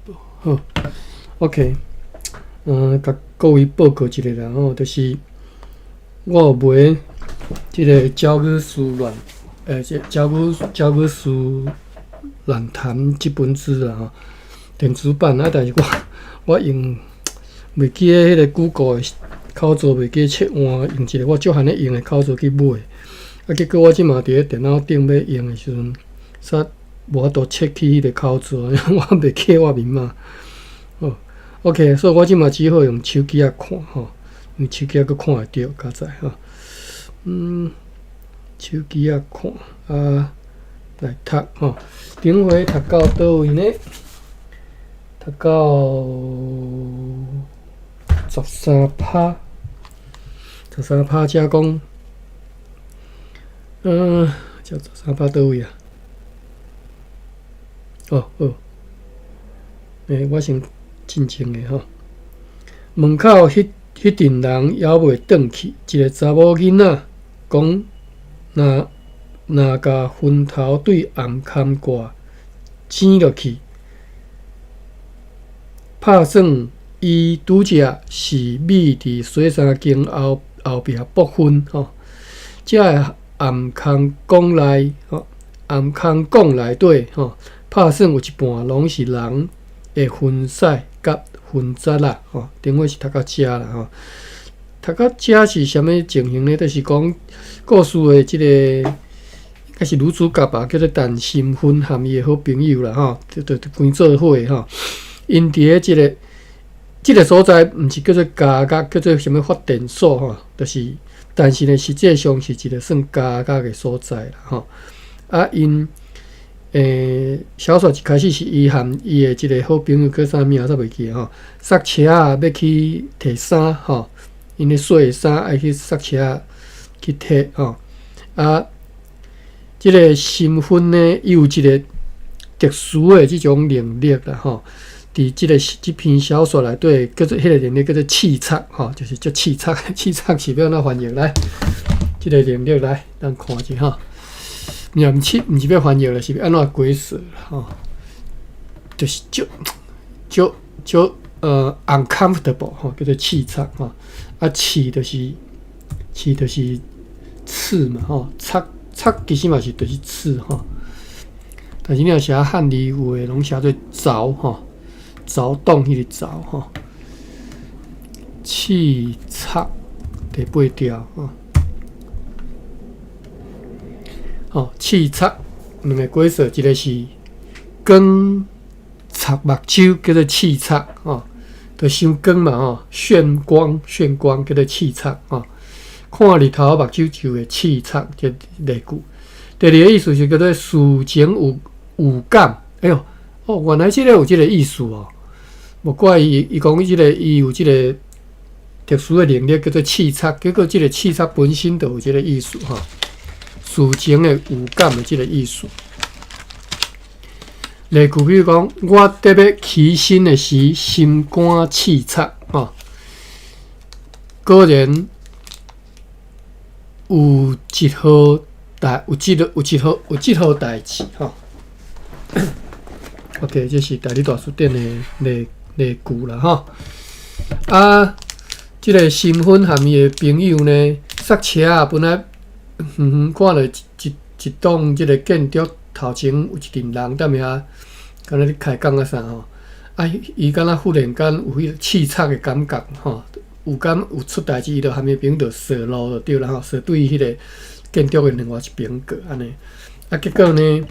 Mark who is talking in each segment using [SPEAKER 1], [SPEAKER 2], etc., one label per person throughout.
[SPEAKER 1] 好 ，OK，甲各位报告一下啦吼，就是我有买即个教育书乱，这教育书乱谈这本书啦吼，电子版啊，但是我用袂记迄个 Google 的口座，袂记切换用一个我足罕咧用的口座去买，啊，结果我即马伫咧电脑顶要用的时阵，煞无法度切去迄个口座，我袂记我密码。哦 ，OK， 所以我即马只好用手机啊看吼，用手机啊佫看会着，较在吼。手机啊看啊来读吼，顶回读到倒位呢？读到13%，13%才讲，叫13%倒位啊？哦，我先进前的吼。门口迄阵人还袂转去，一个查某囡仔讲，若甲分头对暗坎挂醒落去，拍算伊拄则是秘伫洗衫间后壁剥分吼。这个暗坑讲内底吼，拍算有一半拢是人的分屎甲分渣啦吼。顶尾是读到遮啦吼，读到遮是啥物情形呢？就是讲故事的即个应该是女主角吧，叫做陈新芬含伊的好朋友啦吼，就关做伙吼。因伫咧即个所在，毋是叫做家角，叫做啥物发电所吼，就是，但是呢，实际上是一个算家角的所在啦吼。啊，因小说一开始是伊含伊的即个好朋友叫啥名我煞袂记吼，塞车啊要去摕衫吼，因咧洗衫爱去塞车去摕吼。啊，即个身份呢，伊有一个特殊的即种能力啦吼。伫即篇小说内底，叫做迄个能力叫做气测吼，就是叫气测，气测是要安怎翻译来？即个能力来，咱看者吼。毋是要翻译了，是要安怎解释吼？就是uncomfortable 吼，叫做气测吼。啊，气就是刺嘛吼，测其实嘛是就是刺吼。但是你若写汉字有诶，拢写做凿吼。凿洞迄个凿吼，气测第8条吼，气测两个解释，一个是光擦目睭叫做气测吼，就伤光嘛吼，眩光叫做气测吼，看日头目睭就会气测这例句。第二个意思是叫做事情有感，哎呦，原来这个有这个意思哦。无怪伊讲伊有即个特殊的能力叫做气测，结果即个气测本身就有即个意思吼，事情的有感的即个意思。例句比如讲，我特别起身的时心肝气测吼，果然有一号代志吼。OK， 这是大理大书店的例句啦吼。啊，即个新婚含伊的朋友呢，塞车啊，本来看到一栋即个建筑头前有一群人踮遐，敢若咧开讲啊啥吼。啊，伊敢若忽然间有迄个气测的感觉吼，有出代志，伊就含伊朋友就扫路就对啦吼，扫对迄个建筑的另外一边过安尼。啊，结果呢，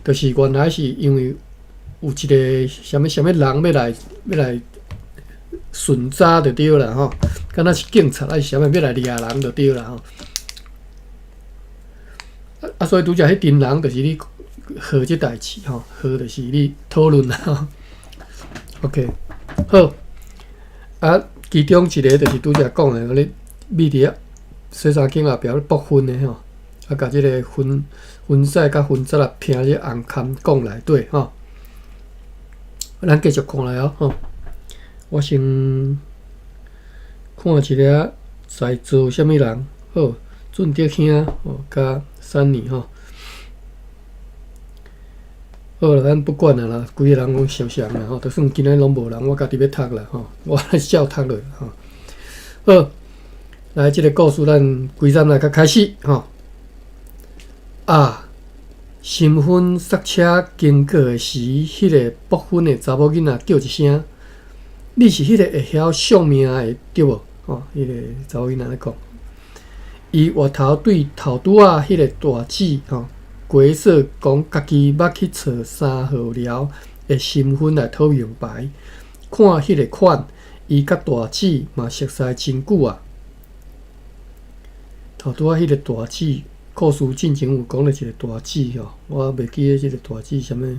[SPEAKER 1] 就是原来是因为有一个啥物人要来巡查就对啦吼，敢若是警察还是啥物要来掠人就对啦吼。啊，所以拄则迄群人就是你学即代志吼，学就是你讨论啦吼。OK， 好。啊，其中一个就是拄则讲的，咧秘伫洗衫间后壁咧剥分的吼，啊，甲即个分屎甲分渣啊拼咧红坎讲内底吼。咱继续看来哦，吼！我先看一下在座什么人，好，俊德兄吼，甲珊妮吼。好啦，咱不管啦啦，规个人拢烧伤啦吼，就算今仔拢无人，我家己要读啦吼，我来照读落吼。好，来即个故事咱规站来甲开始吼。啊，新婚塞车经过的时，迄个不婚的查某囡仔叫一声：“你是迄个会晓相命的对无？”吼，迄个查某囡仔咧讲。伊回头对头拄仔迄个大姊吼。规说讲家己捌去找3号寮的身份来讨明白，看迄个款，伊甲大姊嘛熟识真久啊。头拄仔迄个大姊，故事进前有讲了一个大姊吼，我袂记得即个大姊啥物。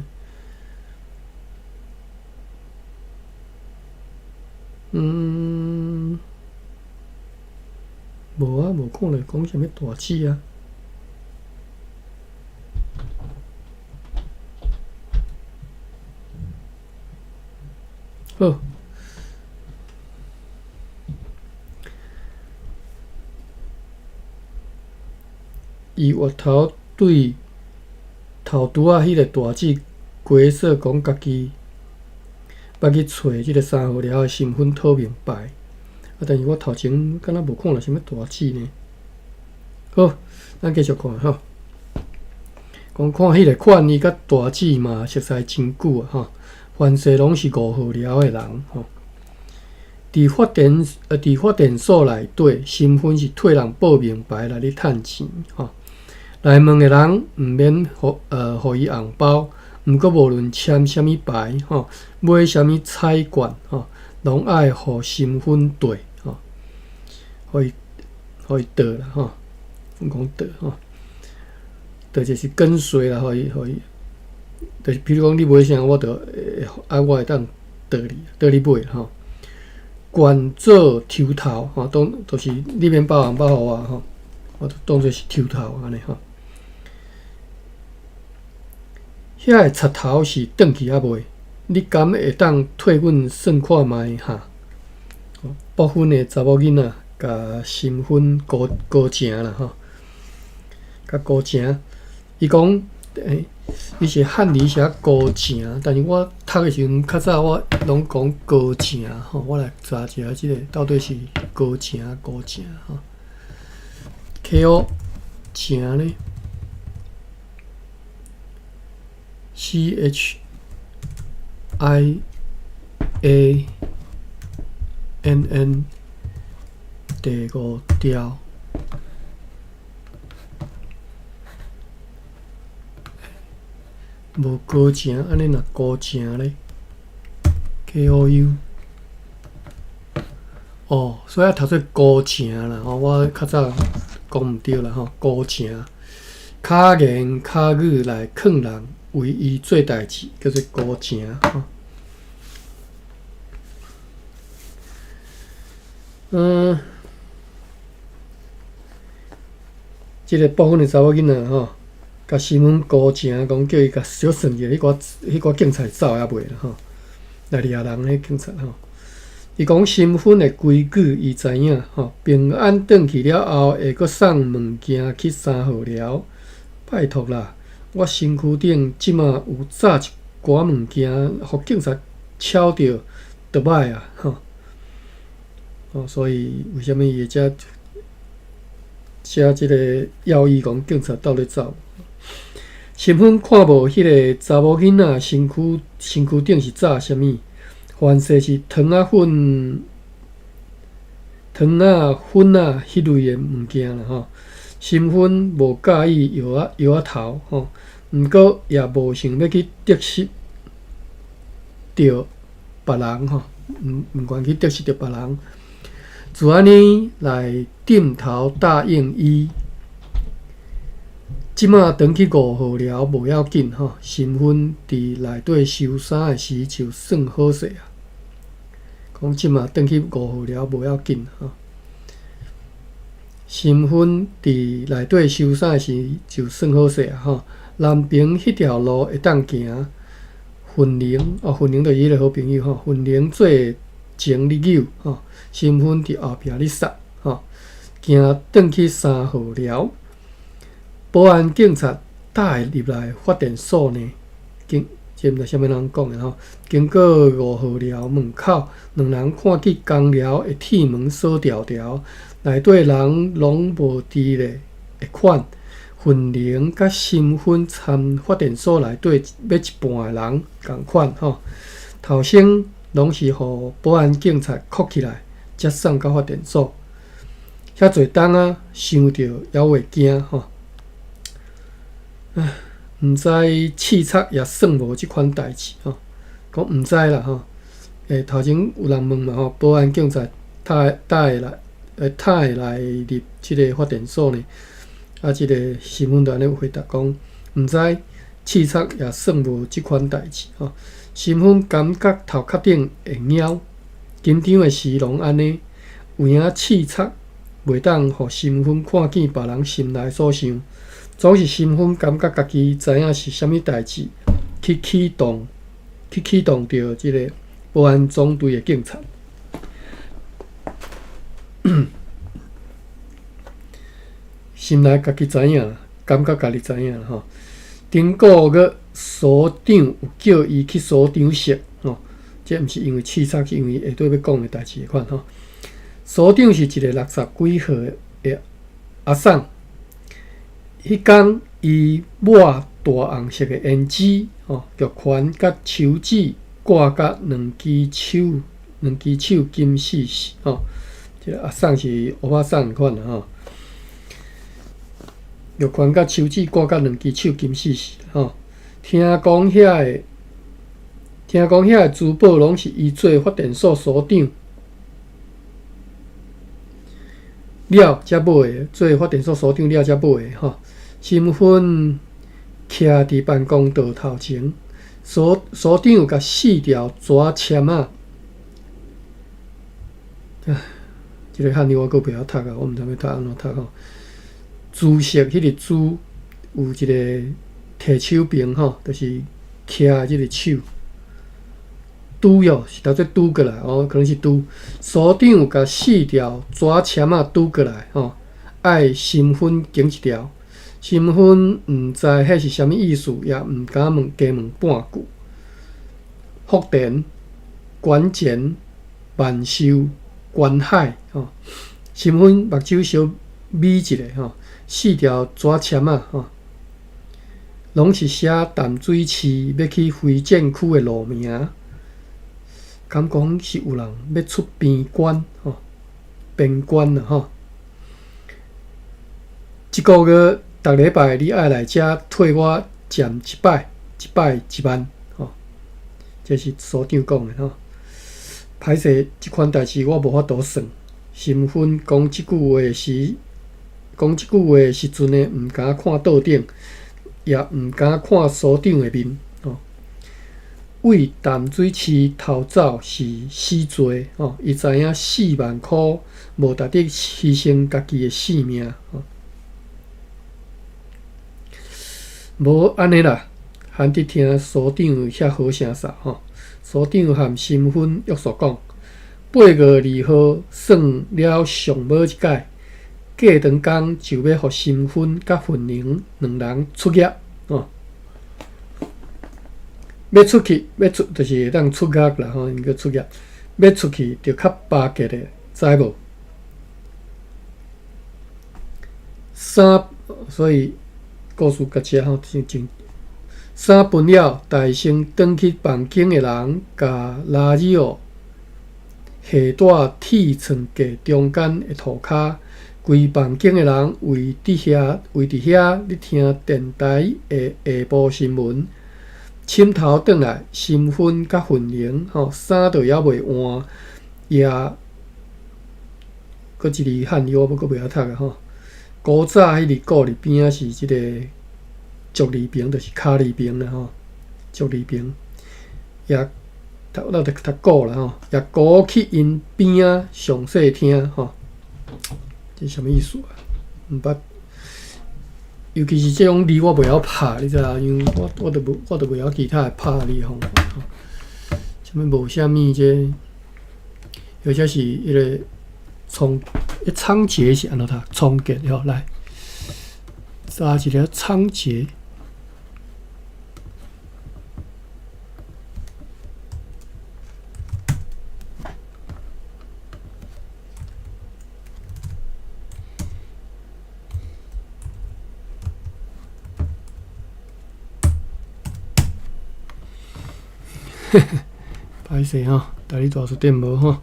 [SPEAKER 1] 无啊，无看咧讲啥物大姊啊。好，伊回头对头拄仔迄个大姊规说讲家己捌去找即个3号寮的身份讨明白，啊，但是我头前敢若无看到啥物大姊呢。好，咱继续看吼。讲看迄个款，伊甲大姊嘛熟识真久啊吼。凡是拢是5号寮的人吼，伫发电所内底，身份是替人报明白来咧趁钱吼。来问的人毋免互伊红包，毋过无论签啥物牌吼，买啥物彩券吼，拢爱互身份对吼，互伊倒啦吼，讲倒吼，倒就是跟随啦，互伊。就是比如讲，你买啥，我我会当倒你买吼。管做抽头吼，就是你免包红包互我吼，我当做是抽头安尼吼。遐个插头是转去啊未？你敢会当替阮算看卖哈？部分的查某囡仔甲身份高正啦吼，甲高正，伊讲伊是汉字写高正，但是我读的时阵较早我拢讲高正吼，我来查一下即个到底是高正高正吼 ，K.O. 正咧 ，CHIANN 第5条。无高正，安尼若高正咧 ，KOU。哦，所以读做高正啦，吼，我较早讲毋对啦，吼，高正。卡言卡语来劝人为伊做代志，叫做高正，吼。即个部分的查某囡仔吼。甲新闻高正讲叫伊甲小算者迄个警察走也袂啦吼，来掠人迄警察吼。伊讲身份的规矩伊知影吼，平安转去了后会阁送物件去3号寮，拜托啦，我身躯顶即马有炸一寡物件，互警察抄着就歹啊吼。哦，所以为虾米伊会写即个要义讲警察倒咧走？身份看无迄个查某囡仔身躯顶是炸啥物？凡是是糖啊粉迄类的物件啦吼。身份无介意摇啊头吼，毋过也无想要去得失着别人吼，毋愿去得失着别人。自安尼来点头答应伊。即马转去5号寮无要紧吼，身份伫内底收衫的时就算好势啊。讲即马转去5号寮无要紧吼，身份伫内底收衫的时就算好势啊吼。南平迄条路会当行，混龄就是伊个好朋友吼，混龄做前日友吼，身份伫后壁咧杀吼，行转去3号寮。保安警察带入来发电所呢，这毋知啥物人讲的吼。经过5号寮门口，2人看见公寮的铁门锁条条，内底人拢无伫咧，会款。混凝甲新婚参发电所内底要一半的人共款吼。头先拢是互保安警察铐起来，才送到发电所。遐侪冬啊，想着也会惊吼。毋知刺杀也算无即款代志吼。讲毋知啦吼。头前有人问嘛吼，保安警察带会来入即个发电所呢？啊，即个新闻就安尼回答讲，毋知刺杀也算无即款代志吼。新闻感觉头壳顶会猫，紧张的时拢安尼，有影刺杀袂当互新闻看见别人心内所想，总是新闻感觉家己知影是啥物代志，去启动着即个保安总队的警察。心内家己知影，感觉家己知影吼。经过个所长有叫伊去所长室吼，这毋是因为刺杀，是因为下底要讲的代志款吼。所长是一个60几岁的阿送，迄天伊抹大红色的胭脂吼，玉环甲手指挂甲两支手金细细吼。这个阿送是乌巴送款的吼。玉环甲手指挂甲两支手金细细吼，听讲遐个珠宝拢是伊做发电所所长了才买的，做发电所所长了才买的吼。身份徛伫办公桌头前，所长甲4条纸签啊，即个汉语我阁袂晓读啊，我毋知要读安怎读吼。珠色迄个珠有一个摕手柄吼，就是徛即个手，拄哟是头做拄过来哦，可能是拄。所长甲4条纸签啊拄过来吼，爱身份经一条，身份毋知迄是啥物意思，也毋敢加问半句。福田、关前、万寿、关海吼，身份目睭小眯一下吼。4条纸签啊，吼，拢是写淡水市要去飞展区的路名，敢讲是有人要出边关吼，边关啦吼。即个月逐礼拜你爱来遮替我占一摆1万吼，这是所长讲的吼。歹势，即款代志我无法度算。身份讲即句话时。讲即句话的时阵呢，毋敢看桌顶，也毋敢看所长的面。吼，为淡水市逃走是死罪。吼，伊知影4万箍无值得牺牲家己的性命。吼，无安尼啦，罕得听所长遐好声煞。吼，所长含身份约束讲，8月2号算了上尾一届。过长工就要互身份甲混凝2人出业哦，要出就是会当出业啦吼，应该出业。要出去就较巴结的，知无？所以故事甲遮吼真。3分了，大声转去房间的人，甲拉尔下带铁床架中间的涂骹。规房间的人围伫遐，咧听电台的下晡新闻。枕头转来，身份甲混凝吼，衫都还袂换，也搁一字汉语我阁袂晓读啊吼。古早迄个故字边仔是即个足字边，就是骹字边啦吼，足字边也咱就读古啦吼，也鼓去因边仔详细听吼。这什么意思啊？毋捌，尤其是这种字我袂晓拍，你知影？因为我都袂晓其他的拍字方法吼。什么无啥物这，或者是迄个仓颉是安怎读？仓颉吼，来，查一个仓颉。歹势吼，大你大书店无吼。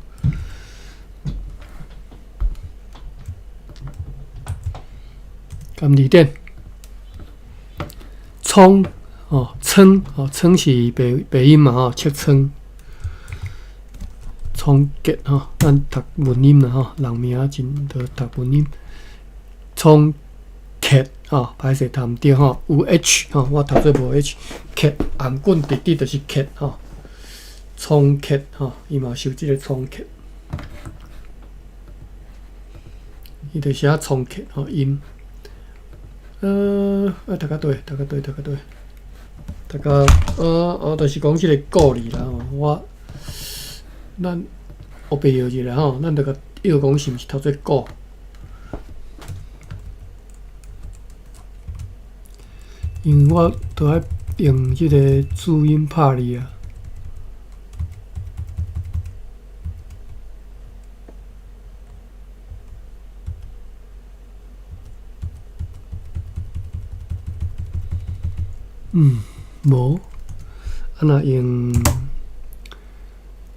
[SPEAKER 1] 甘字典，葱哦，葱哦，葱是白音嘛吼，切葱。葱结吼，咱读文音啦吼，人名真着读文音。葱结吼，歹势读毋对吼，有 H 吼，我读做无 H。结颔棍直直就是结吼，葱结吼，伊嘛受即个葱结，伊就写葱结吼音。读较对，就是讲即个故字啦吼，咱学白药一下吼，咱着甲药讲是毋是读做故？因为我着爱用即个注音拍字啊。无，若用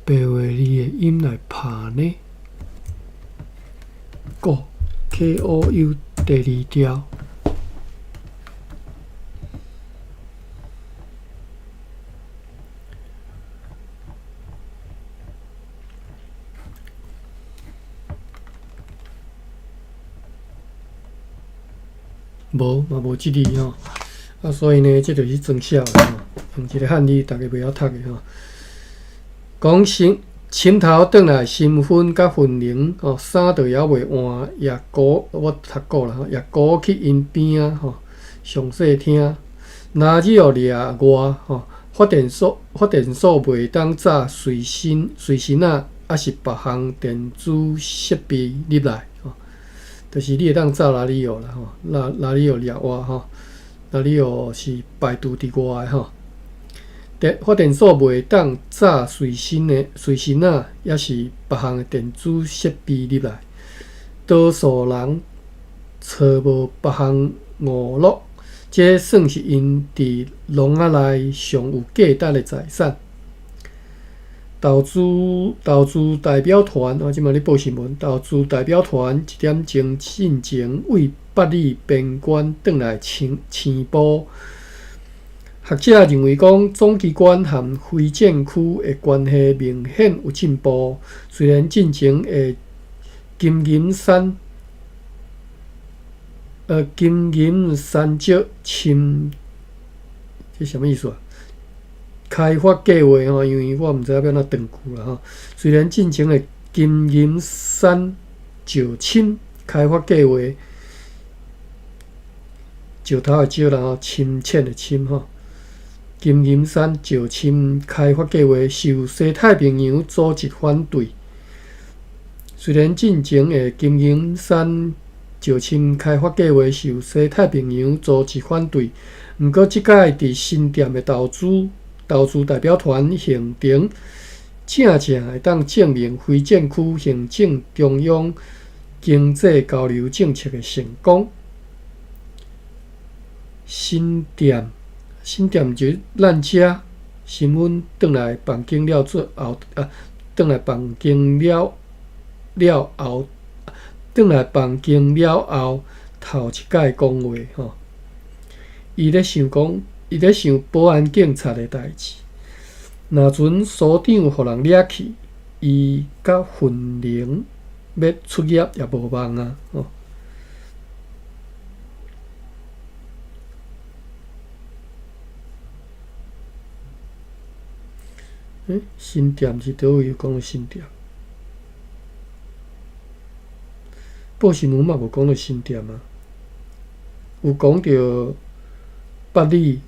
[SPEAKER 1] 白话字的音来拍呢？故 KOU 第二条。无嘛无即字吼，所以呢，即就是装小的吼，用一个汉字，大家袂晓读的吼。讲心头转来，心分甲分灵吼，衫着还袂换，夜鼓我读过啦吼，夜鼓去因边啊吼，详细听。若日后掠外吼，发电所袂当早随身啊，还是别项电子设备入来吼。就是你会当走哪里哦啦吼，哪里哦掠外吼，哪里哦是排除伫外的吼。发电所袂当早随身啊，也是别项的电子设备入来。多数人找无别项娱乐，这算是因伫笼仔内上有价值的财产。投资代表团，即摆咧报新闻。投资代表团1点钟进前为北里边关转来青埔。学者认为讲，总机关和非建区的关系明显有进步。虽然进前的金银三角深，这什么意思啊？开发计划吼，因为我毋知影要安怎长句啦吼。虽然进前的金银三角深开发计划，石头的石啦吼，深浅的深吼。金银三角深开发计划受西太平洋组织反对。虽然进前的金银三角深开发计划受西太平洋组织反对，毋过即届伫新店的投资代表团行程，正会当证明非建区行政中央经济交流政策的成功。新店就是咱遮新闻转来办经了后，转来办经了后，头一届讲话吼，伊咧想保安警察的代志。若阵所长互人掠去，伊甲分灵要出业也无望啊！吼。新店是倒位有讲到新店？报新闻嘛无讲到新店啊，有讲到北里。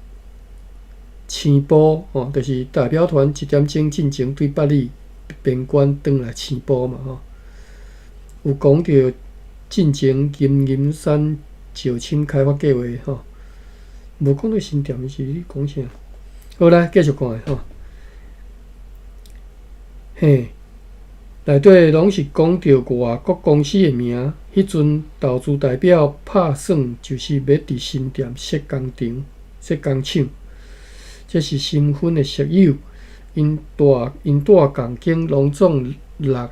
[SPEAKER 1] 青埔吼，就是代表团1点钟进前对北里边关转来青埔嘛吼。有讲到进前金银三角深开发计划吼，无讲到新店是你讲啥？好来继续看吼。嘿，内底拢是讲到外国公司的名。迄阵投资代表拍算就是要伫新店设工厂。这是新婚的室友，因大共经拢总六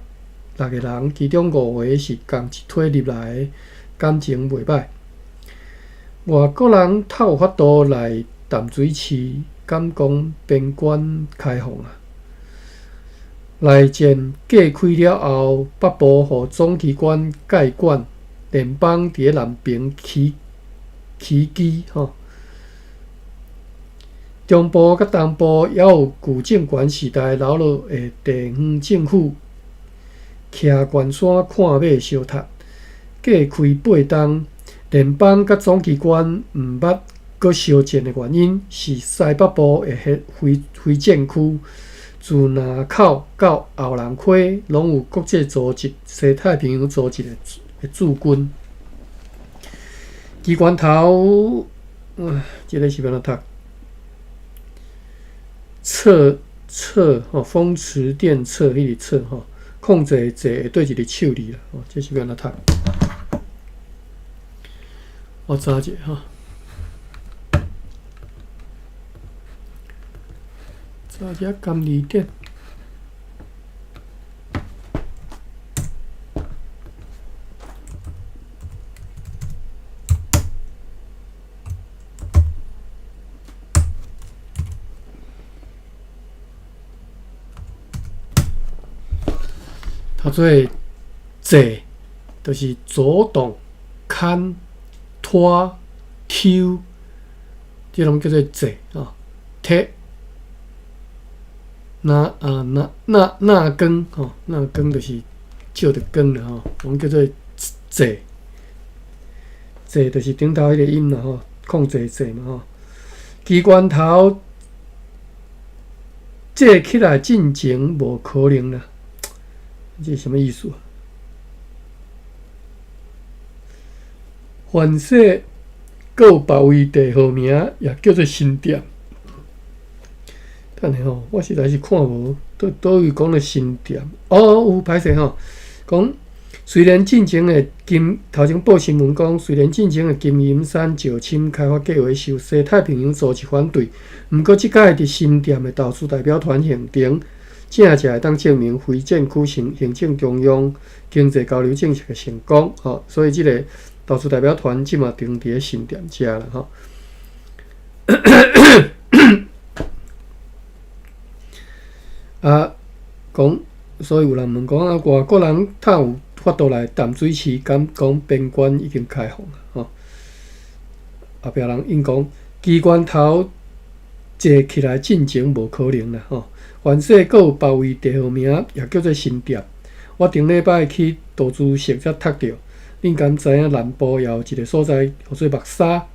[SPEAKER 1] 个人，其中5个是共一体入来的，感情袂歹。外国人透有法度来淡水市，敢讲边关开放啊！内战隔开了后，北部互总机关接管，联邦伫南边起基吼。中部甲东部也有旧政权时代留落的地方政府，徛悬山看马烧塔，隔开8冬。联邦甲总机关毋捌搁相战的原因，是西北部的非战区，自南口到后龙溪，拢有国际组织、西太平洋组织的驻军。机关头，这个是要怎读？侧吼，风驰电掣迄个侧吼，控制坐对一个手里啦，这是要怎读？我查者哈，查者甘利店。读做坐，就是左动、看、拖、抽，这拢叫做坐啊。踢，那根吼，那根就是照着根啦吼，拢叫做坐。坐就是顶头迄个音啦吼，控制坐嘛吼。机关头坐起来进前无可能啦。这是什么意思啊？凡世各有别位地号名，也叫做新店。等下吼，我实在是看无倒位讲的新店。有歹势吼，讲虽然进前的头前报新闻讲，虽然进前的金银山石侵开发计划受西太平洋组织反对，毋过即届伫新店的投资代表团行程。正会当证明非战区行政中央经济交流政策的成功，吼，所以即个投资代表团即嘛定伫新店遮啦，吼。讲，所以有人问讲外国人他有法度来淡水市，敢讲边关已经开放啦，吼。后壁人应讲机关头坐起来进前无可能啦，吼。凡世各有别位地号名，也叫做新店。我顶礼拜去投资社才读到，恁敢知影南部也有一个所在叫做目沙，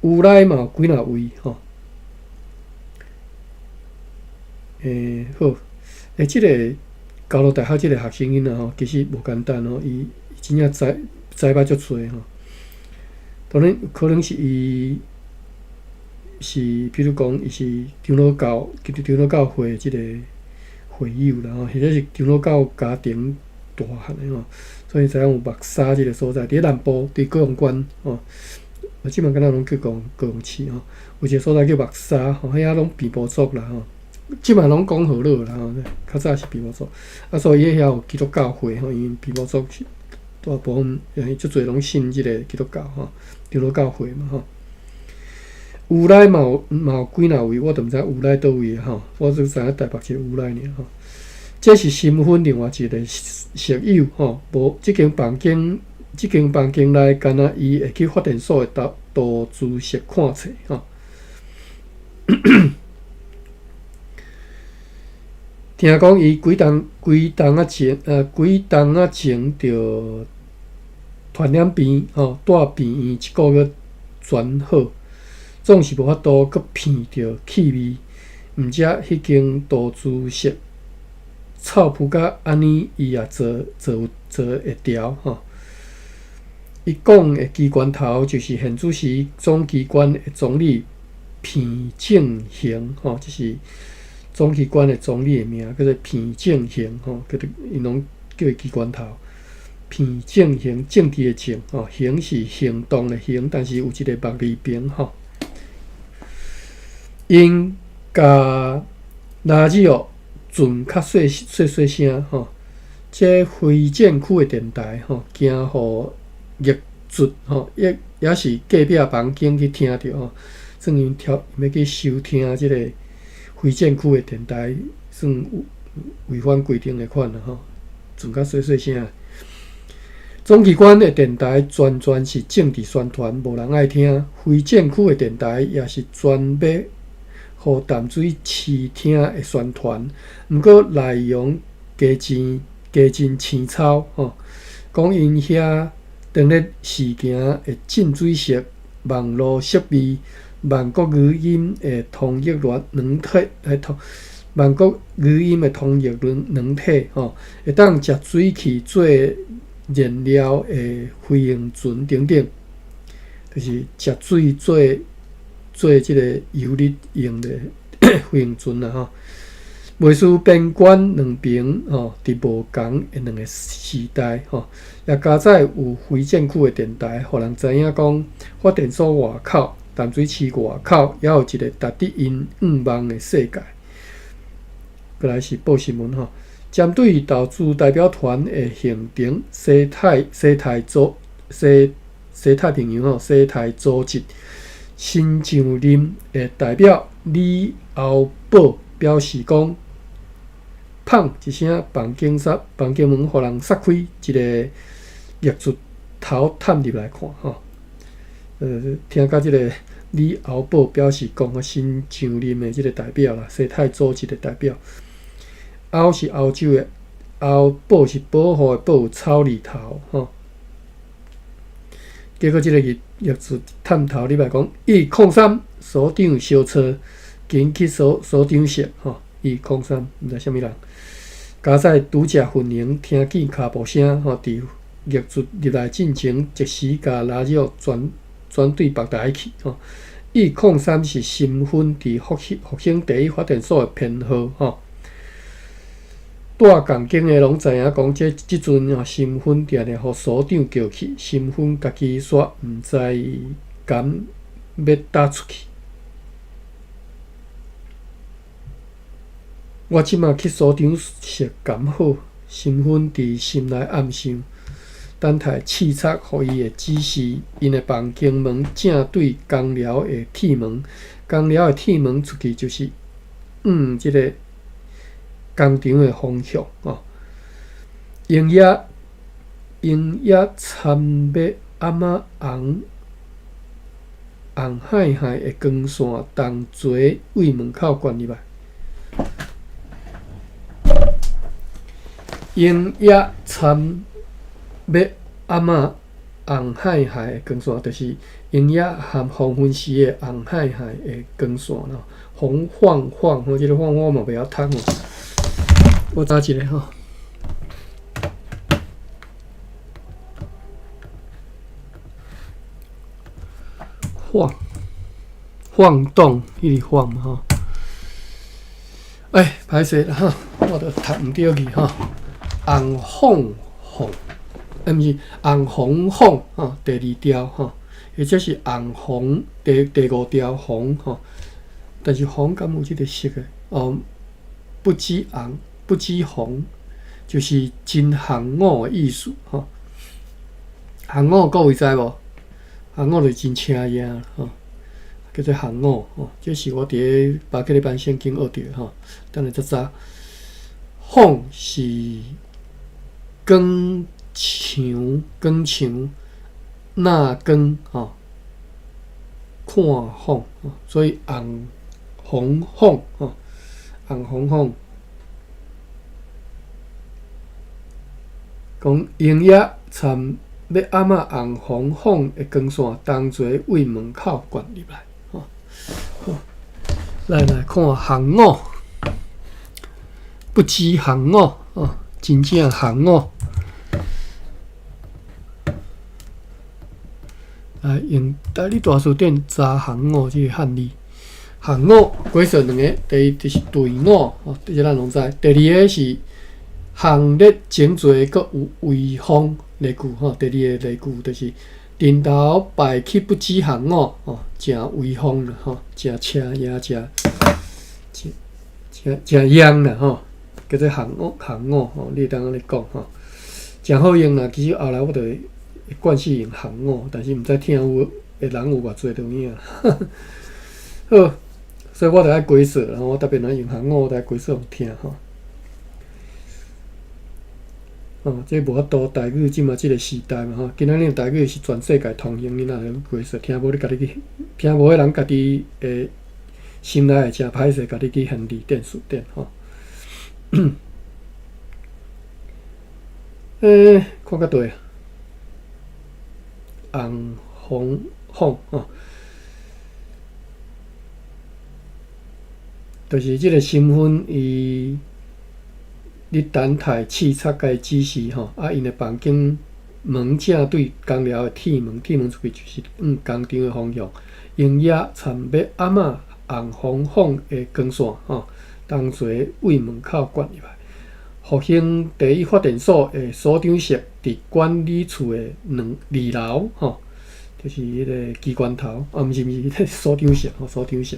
[SPEAKER 1] 有来嘛有几若位吼。好，即个高路大学即个学生囡仔吼，其实无简单吼，伊真正知捌足侪吼。当然可能是伊。是，比如讲，伊是长老教会即个会友啦吼，或者是长老教家庭大汉的吼，所以知影有目沙即个所在，伫南部，伫高雄县吼，即满敢若拢叫讲高雄市吼，有一个所在叫目沙吼，遐拢平埔族啦吼，即满拢讲河洛啦吼，较早是平埔族，所以遐有基督教会吼，因平埔族大部分足侪拢信即个基督教吼，长老教会嘛吼。有来嘛有几若位，我都毋知有来倒位吼，我只知影台北一个有来尔吼。这是身份另外一个室友吼，无即间房间内，敢若伊会去发电所的投资室看册吼。听讲伊几冬仔前着传染病吼，带病院1个月全好。总是无法度搁闻着气味，毋则迄间投资室臭扑甲安尼，伊也做会调吼。伊讲的机关头就是现主时总机关的总理片正行吼，就是总机关的总理的名叫做片正行吼，因拢叫伊机关头。片正行，政治的政吼，行是行动的行，但是有一个目字边吼。因甲垃圾哦，船较细声吼。这非建区的电台吼，惊互业主吼，也是隔壁房间去听着吼，算因要去收听即个非建区的电台，算违反规定的款啦吼，船较细声。总机关的电台全是政治宣传，无人爱听；非建区的电台也是专要互淡水市听的宣传，毋过内容加真青草吼，讲因遐当日事件的浸水式网络设备、万国语音的通译软软体，万国语音的通译软体吼，会当食水去做燃料的飞行船等等，就是食水做即个油力用的飞行船啦吼。袂输边关两边吼，伫无共的两个时代吼，也加载有非建区的电台，互人知影讲发电所外口、淡水市外口，也有一个值得因仰望的世界。过来是报新闻吼，针对投资代表团的行程，西太平洋吼，西太组织新上任的代表李敖宝表示讲。砰一声，房间门互人撒开，一个业主头探入来看吼。听到即个李敖宝表示讲，新上任的即个代表啦，西太组织的代表，敖是澳洲的，宝是保护的保，草字头吼。结果即个业主探头入来讲，103所长小车，紧去所长室吼。103，毋知啥物人。加载拄食混营，听见脚步声吼，伫业主入来进前，即时甲垃圾转对别台去吼。103是新分伫复兴第一发电所的编号吼。带共经的拢知影讲，即阵吼新分定定互所长叫去，新分家己煞毋知敢要搭出去。我即马去所长室刚好，身份伫心内暗想，等待试测互伊的指示。因的房间门正对公寮的铁门，公寮的铁门出去就是即个工厂的方向哦。营业参灭阿妈红海的光线同齐为门口关入来。营业参灭阿嬷红海的光线，就是营业含黄昏时的红海的光线咯。红晃晃，即个晃我嘛袂晓读哦。我查一个吼，晃动，迄个晃嘛吼。歹势啦哈，我都读毋对去吼。红凤凤，毋是红红凤吼，第2条吼，或者是红红第5条红吼，但是红敢有即个色的哦，不止红，不止红，就是真红五的意思吼。红五各位知无？红五就是真青影吼，叫做红五吼。这是我伫咧巴克利班圣经学着吼，等下再查。凤是光墙那光吼，看凤吼，所以红凤吼，红红凤。讲营业参要阿嬷红红凤的光线同齐为门口关入来吼。来看红五，不止红五哦，真正红五。用台语大词典查红五即个汉字。红五归属两个，第一就是队伍哦，这咱拢知。第二个是行列整齐，阁有威风例句吼。第二个例句就是人头摆起不止红五哦，真威风啦吼，真车也真诚香啦吼，叫做红藕吼，你当安尼讲吼，诚好用啦。其实后来我就会惯势用红藕，但是毋知听有的人有偌济就有影。好，所以我就爱解说，然后我特别爱用红藕来解说互听吼。这无法度，台语即嘛即个时代嘛吼，今仔日台语是全世界通用，你若会解说，听无你家己去，听无的人家己诶心内会诚歹势，家己去现地店书店吼。看到对，红红凤吼，就是即个身份伊。你等待视察该指示吼，因的房间门正对公寮的铁门出去就是工厂的方向。营业参要阿嬷红红凤的光线吼，同齐为门口关入来。复兴第一发电所的所长室伫管理处的二楼吼，就是迄个机关头，毋是迄个所长室吼，所长室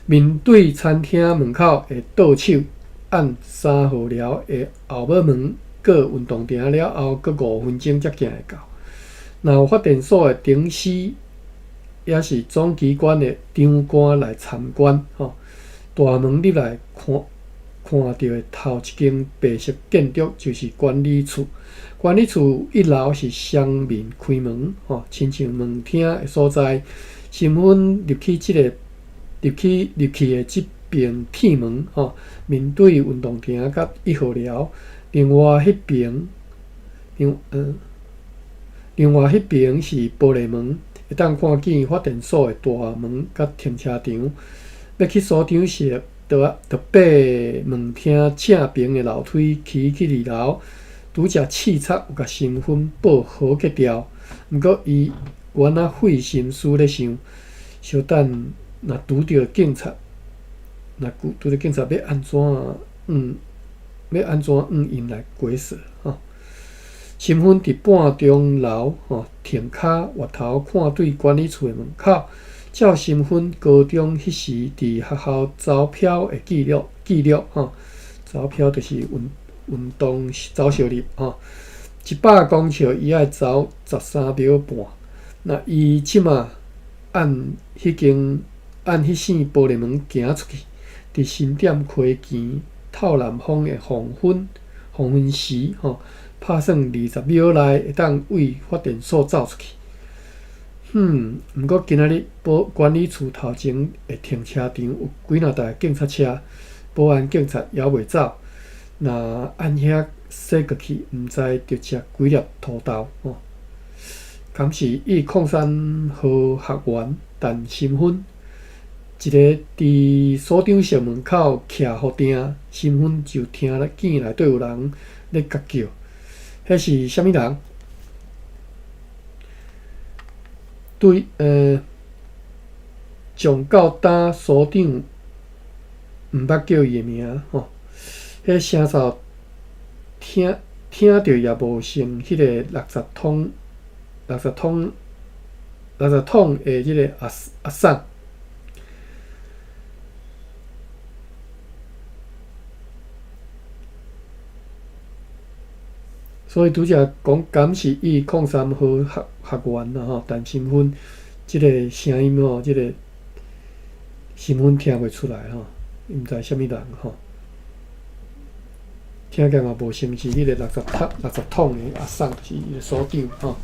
[SPEAKER 1] 面对餐厅门口的倒手。按3号寮的后尾门过运动场了后，过5分钟才行会到。若有发电所的顶司，也是总机关的长官来参观吼。大门入来看到的头一间白色建筑就是管理处。管理处1楼是双面开门吼，亲像门厅的所在。身份入去的即边铁门吼，面对运动场甲1号寮，另外迄边是玻璃门，会当看见发电所的大门甲停车场。要去所长室，就爬门厅正边的楼梯去2楼，拄则视察有甲身份报好格调。毋过伊原仔费心思咧想，小等若拄着警察。若拄着警察要安怎因来解释吼？身份伫半钟楼吼，停骹越头看对管理处的门口。照身份高中迄时伫学校招票的记录吼，招票就是运动招小日吼，100公尺伊爱走13秒半。那伊即马按迄扇玻璃门行出去。伫新店溪墘透南风的黄昏时吼，拍算20秒内会当为发电所走出去。毋过今仔日管理处头前的停车场有几若台警察车，保安警察还袂走。若按遐驶过去，毋知着食几粒土豆吼。敢是103号学员，但身份。一个伫所长室门口徛福定，身份就听见内底有人咧甲叫，迄是啥物人？对，上到打所长毋捌叫伊的名吼，迄声噪听着也无像迄个垃圾桶的即个阿送。所以拄则讲，敢是103号学员啦吼，但身份即个声音吼，即个身份听袂出来吼，毋知啥物人吼，听起来嘛无像是迄个垃圾桶的阿送，就是伊个所长吼。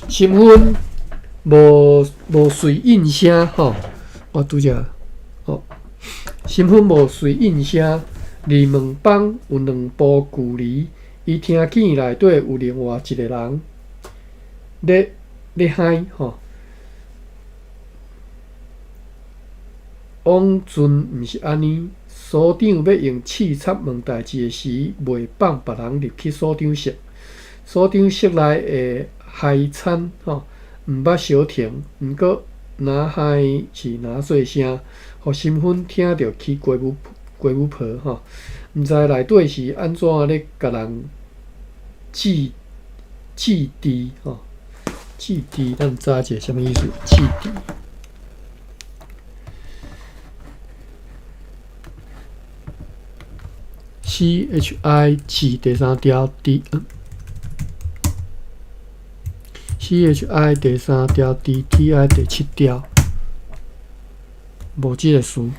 [SPEAKER 1] 身份无随应声吼，我拄则吼，身份无随应声，离门房有2步距离。伊听见内底有另外一个人咧喊吼，往阵毋是安尼。所长要用刺插问代志的时，袂放别人入去所长室。所长室内的海餐吼，毋捌小停，毋过若海是若细声，互身份听着起鸡母婆吼。毋知内底是安怎咧甲人祭地吼？祭地，咱查者啥物意思？祭地。CHI 4第3条 CHI 第3条 TI 第7条，无即个词。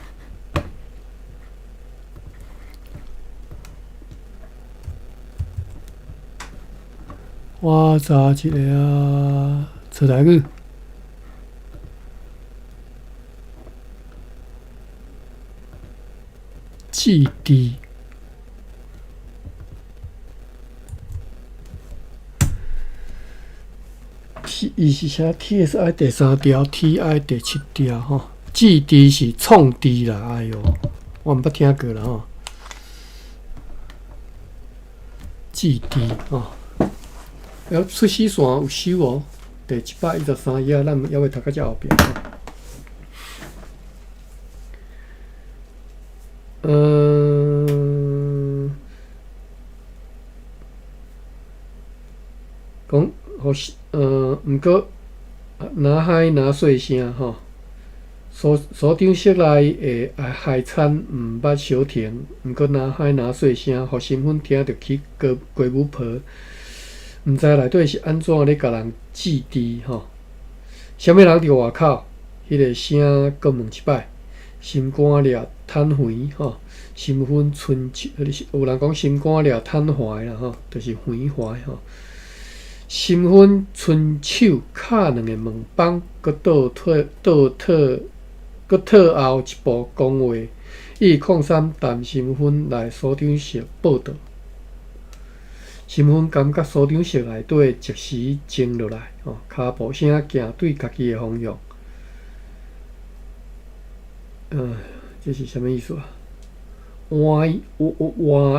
[SPEAKER 1] 我查一个啊，出台语。质地，伊是写 TSI 第3条 ，TI 第7条吼。质地是创地啦，哎哟，我毋捌听过啦吼。质地吼，出死线有收哦，第113页，咱还未读到遮后壁。讲毋过拿海拿水声吼，所长室内的海产毋捌小停，毋过拿海拿水声，互新婚听着起歌舞婆，毋知内底是安怎咧甲人制敌吼？啥物人伫外口，迄个声搁问一摆，心肝了趁肥吼，新婚春秋，有人讲心肝了趁怀啦吼，就是肥怀吼。新婚伸手敲两个门梆，搁倒退后一步讲话。103谈新婚来所长室报道，新婚感觉所长室内底即时静落来，骹步声行对家己的方向。这是啥物意思啊？话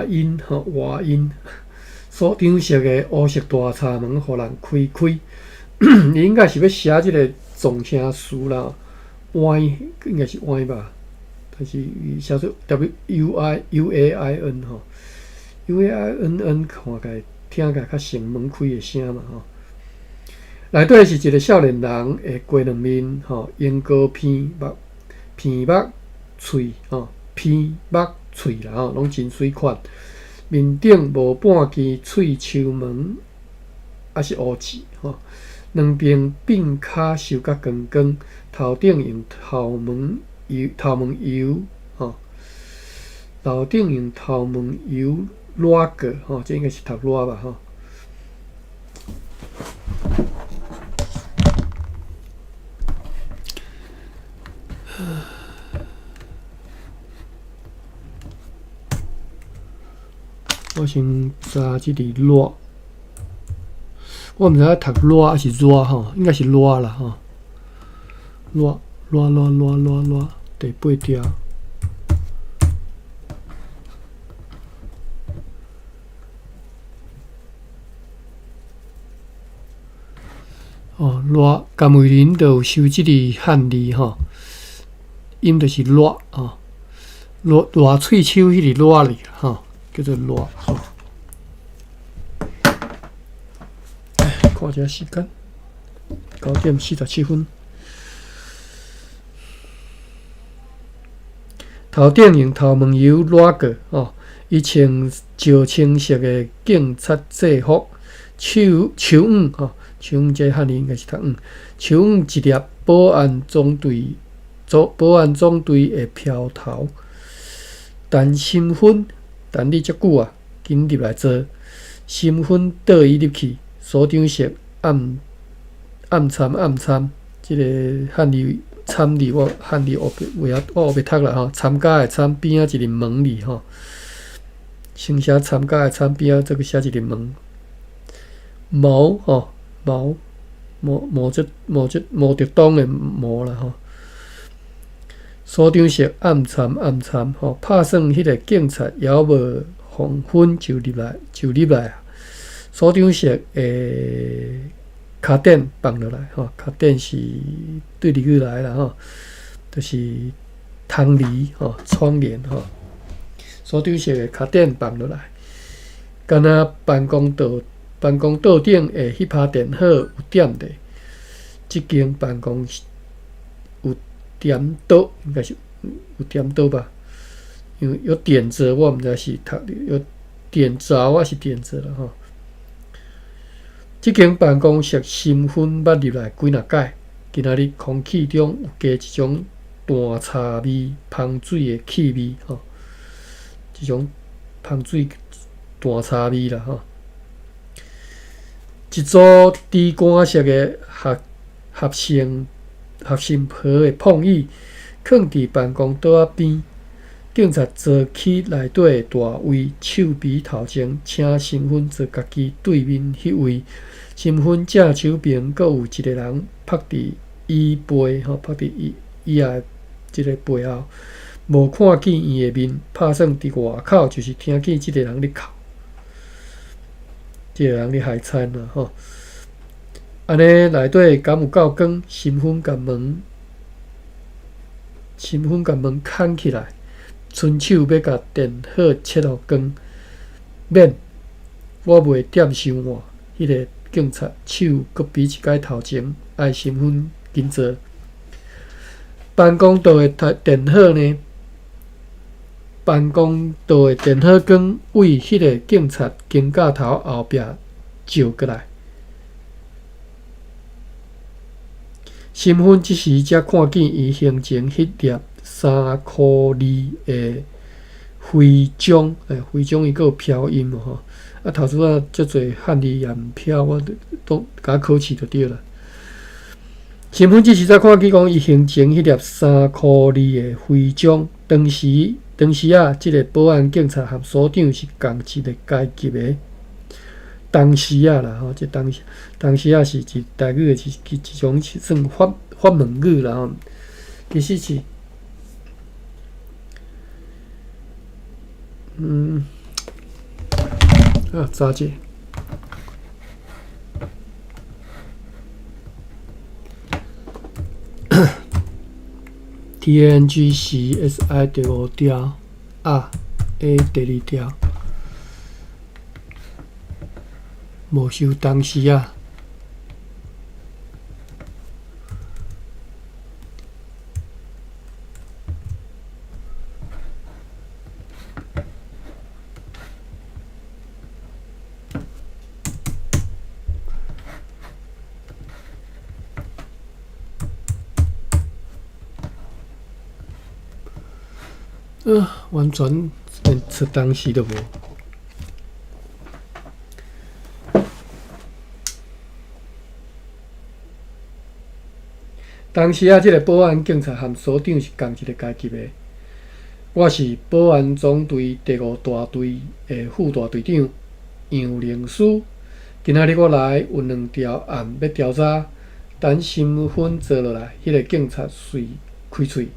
[SPEAKER 1] 音吼，话音。所长室的乌色大叉门，互人开开。伊应该是要写即个纵声词啦，歪应该是歪吧？但是伊写做 WUAIN 吼 ，UAINN 看起来听起来较像门开的声嘛吼。内底是一个少年人会过两面吼，眼高鼻目喙吼，鼻目喙啦吼，拢真水款。面顶无半支喙鬚毛，还是乌痣吼。两边鬓角修甲光光，头顶用头毛油吼，头顶用头毛油抹过吼，这应该是头抹吧吼。我先查即个热，我毋知影读热还是热吼，应该是热啦吼。热第8条。热甘为林就有收即个汉字吼，音就是热吼，热喙鬚迄个热哩吼。叫做热吼，看一下时间9:47。头顶用头毛油抹过吼，伊穿石青色的警察制服，手捂吼，手捂这汉字应该是读捂，手捂一粒保安总队的飘头，但新婚。等你遮久啊，紧入来做。新婚倒伊入去，所长室暗参，即个汉字参字我汉字我袂读啦吼。参加的参边仔一个门字吼，先写参加的参边仔，再去写一个门。毛吼毛泽东的毛啦吼。所长室暗参吼，拍算迄个警察还无黄昏就入来啊！所长室诶，卡垫放落来吼，卡垫是对日语来啦吼，就是窗帘吼，窗帘吼。所长室诶卡垫放落来，敢若办公桌顶诶迄拍电火有点的，即间办公室。有点倒，应该是有点倒吧，因为有点着，我毋知是有点着，我是点着了吼。即间办公室新薰捌入来几若摆，今仔日空气中有加一种淡茶味、芳水的气味吼，一种芳水淡茶味啦吼。一组低光色的合成皮的碰椅，放伫办公桌仔边。警察坐起内底的大位，手臂头前，请身份坐家己对面迄位。身份正手边，阁有一个人趴伫椅背吼，趴伫椅仔即个背后，无看见伊的面，拍算伫外口就是听见即个人咧哭，即个人咧害惨啦吼。安尼内底敢有够光？身份甲门牵起来。伸手要甲电火切互光，免我袂点伤晚。迄个警察手搁比一摆头前，爱身份紧做。办公道的电火呢？办公道的电火光为迄个警察肩胛头后壁照过来。身份即时才看见伊胸前迄粒3颗字的徽章，徽章伊个有飘音吼。啊，头拄仔足侪汉字也毋飘，我都甲考试就对了。身份即时才看见讲伊胸前迄粒3颗字的徽章，当时啊，即个保安警察和所长是共一个阶级的。当时啊啦吼，即当时啊是一台语的一种算法门语啦吼，其实是。查者，TNGCSI 第5条，A 第2条，无收当时啊。完全连出当时都无。当时啊，即个保安警察和所长是共一个阶级的。我是保安总队第5大队的副大队长杨灵书。今仔日我来有2条案要调查，等身份坐落来，迄个警察遂开喙。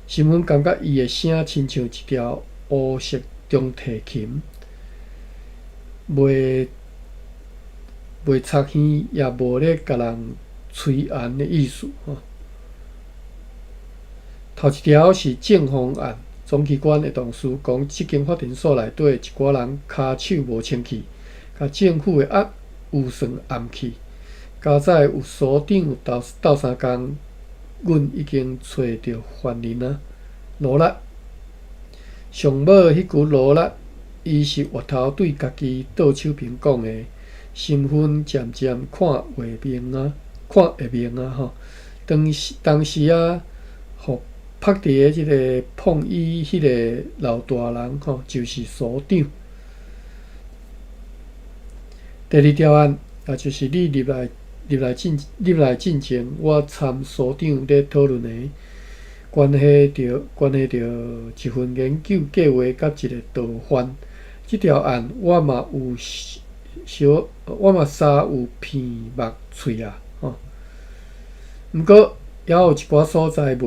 [SPEAKER 1] 身份感觉伊的声亲像一条乌色中提琴，袂插耳，也无咧甲人吹絚的意思吼。头一条是正方案，总机关的同事讲，即间发电所内底一寡人骹手无清气，甲政府的预算暗去。加载有所长有斗相共。阮已经找到犯人啊，罗拉。上尾迄句罗拉，伊是越头对家己倒手边讲的，身份渐渐看会明啊吼。当时啊，互拍伫诶即个碰椅迄个老大人吼，就是所长。第2条案，也就是你入来进前，我参所长咧讨论的，关系着一份研究计划甲一个盗犯。即条案我嘛稍有片目喙啊吼。毋过也有一寡所在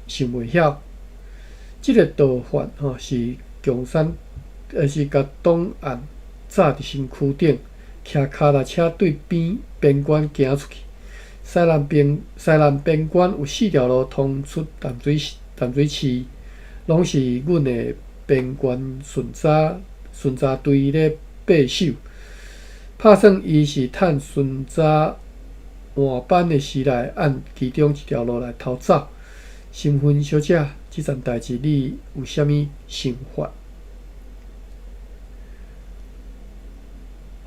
[SPEAKER 1] 想袂晓。即个盗犯吼是强山，是甲档案扎伫身躯顶。骑脚踏车对边关行出去，西南边关有4条路通出淡水市，拢是阮的边关巡查队咧把守。拍算伊是趁巡查换班的时来按其中一条路来逃走。身份小姐即件代志你有啥物想法？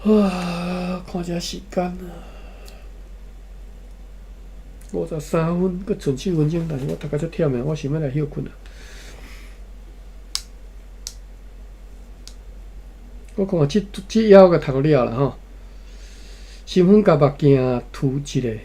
[SPEAKER 1] 看一下时间啊，53分，搁剩7分钟，但是我读到遮忝诶，我想要来休困啊。我看即页我甲读了啦吼。身份甲目镜涂一个，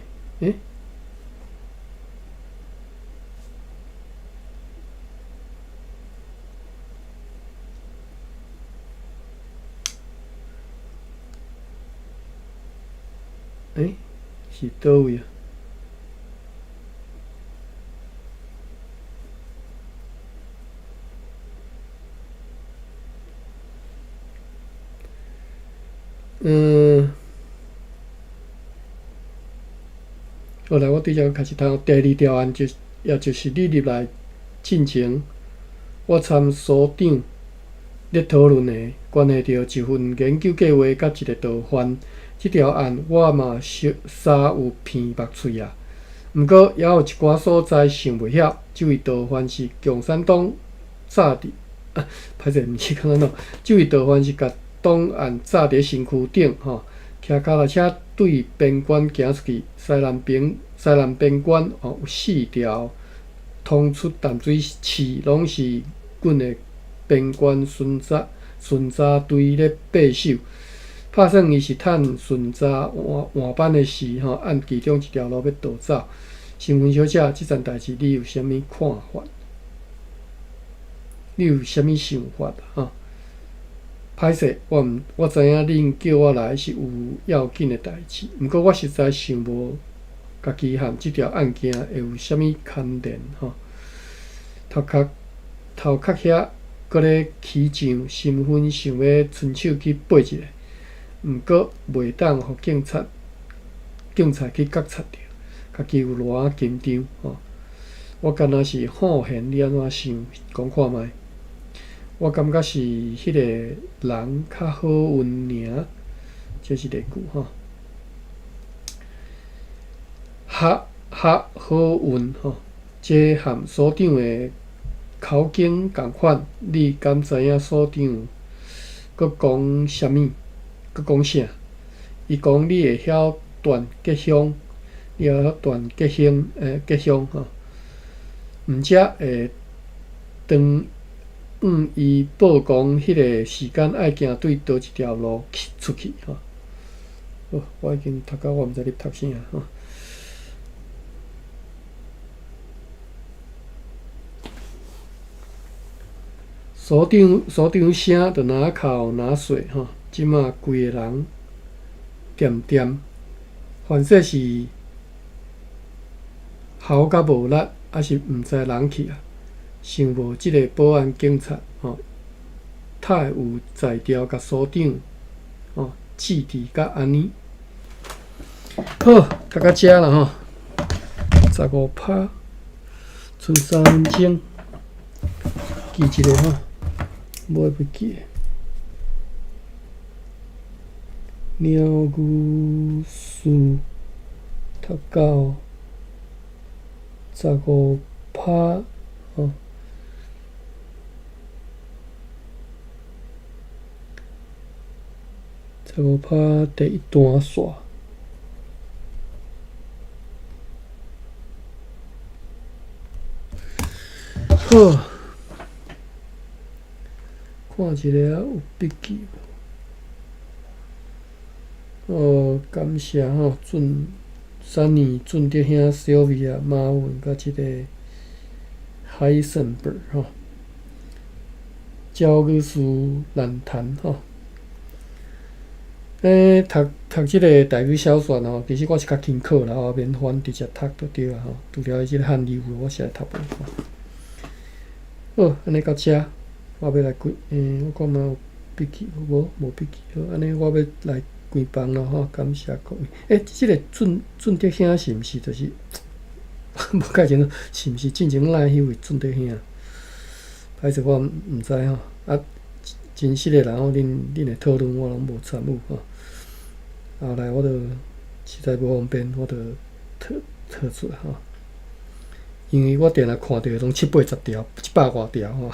[SPEAKER 1] 是倒位啊？好来，我对遮开始读第2条案，也就是你入来进前，我参所长咧讨论的，关系到一份研究计划甲一个导犯。即条案我嘛稍有片目喙啊，毋过也有一寡所在想袂晓。即位导犯是共产党早伫歹势，毋是共产党，即位导犯是甲档案早伫身躯顶吼，骑脚踏车对边关行出去。西南边关有4条通出淡水市，拢是阮的边关巡查队咧把守。拍算伊是趁巡查换班的时，按其中一条路要逃走。新闻小姐，即件代志你有啥物看法？你有啥物想法啊？歹势，我知影恁叫我来是有要紧的代志，毋过我实在想无家己和即条案件会有啥物牵连头壳遐搁咧起上身份，想要伸手去爬一下。毋过袂当互警察去觉察着，家己有偌紧张我敢若是好闲，你安怎想？讲看卖。我感觉是迄个人较好运尔，这是例句好运这和所长的口径共款。你敢知影所长搁讲啥物？搁讲啥？伊讲你会晓断吉凶，你会晓断吉凶毋则会伊报讲迄个时间爱行对倒一条路出去我已经读到我毋知你读啥所长声就拿哭拿水即马规个人掂，反正是喉甲无力，还是毋知人去啊？想无即个保安警察太有才调，甲所长治治甲安尼。好，读到遮啦15拍，剩3分钟，记一个无要记。鸟语书读到15拍15拍第一段线。好，看一下有笔记无？感谢Sunny、俊德兄、Sylvia、马文甲即个海森伯教语书难谈读即个台语小说其实我是较轻巧啦免翻直接读就对啦除了即个汉语我实在读无好，安尼到遮，我要来我看嘛有笔记无笔记好，安尼我要来关房咯感谢各位。即个俊德兄是毋是就是无介清楚，是毋是进前来迄位俊德兄？歹势我毋知真实的人恁的讨论我拢无参与后来我就实在无方便，我就退出因为我定来看到拢780条、100外条吼，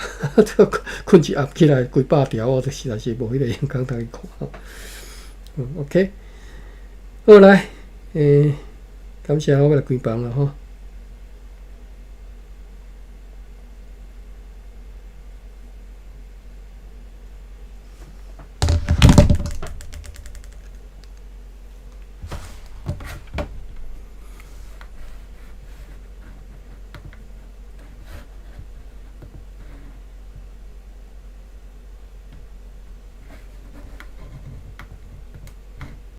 [SPEAKER 1] 困一暗起来几百条，我就实在是无迄个眼光通去看吼。OK， 好来，感谢我来开房了吼。